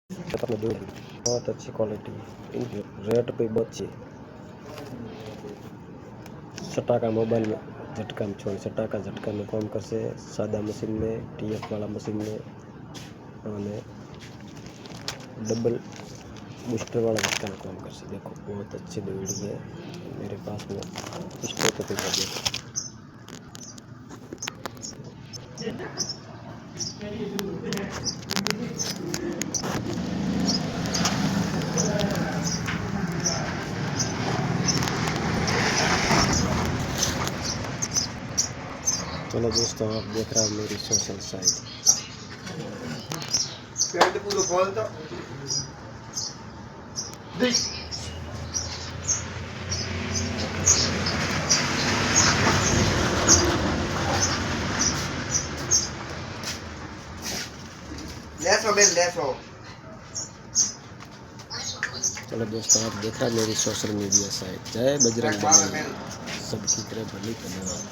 आपने दो बहुत अच्छी क्वालिटी, इनकी रेट भी बहुत अच्छी। सटाका मोबाइल में झटका में छोड़ सटाका झटका में काम करसे, सादा मशीन में, टीएफ वाला मशीन में और डबल बूस्टर वाला झटका में काम करसे। देखो बहुत अच्छी दौड़ी है मेरे पास में स्टॉक पे देखो। चलो दोस्तों, आप देख रहे हो मेरी सोशल साइट। पूरा खोल दो लेसो बेन लेसो। चलो दोस्तों, आप देख रहे हो मेरी सोशल मीडिया साइट। जय बजरंग बली, सबकी तरह भली धन्यवाद।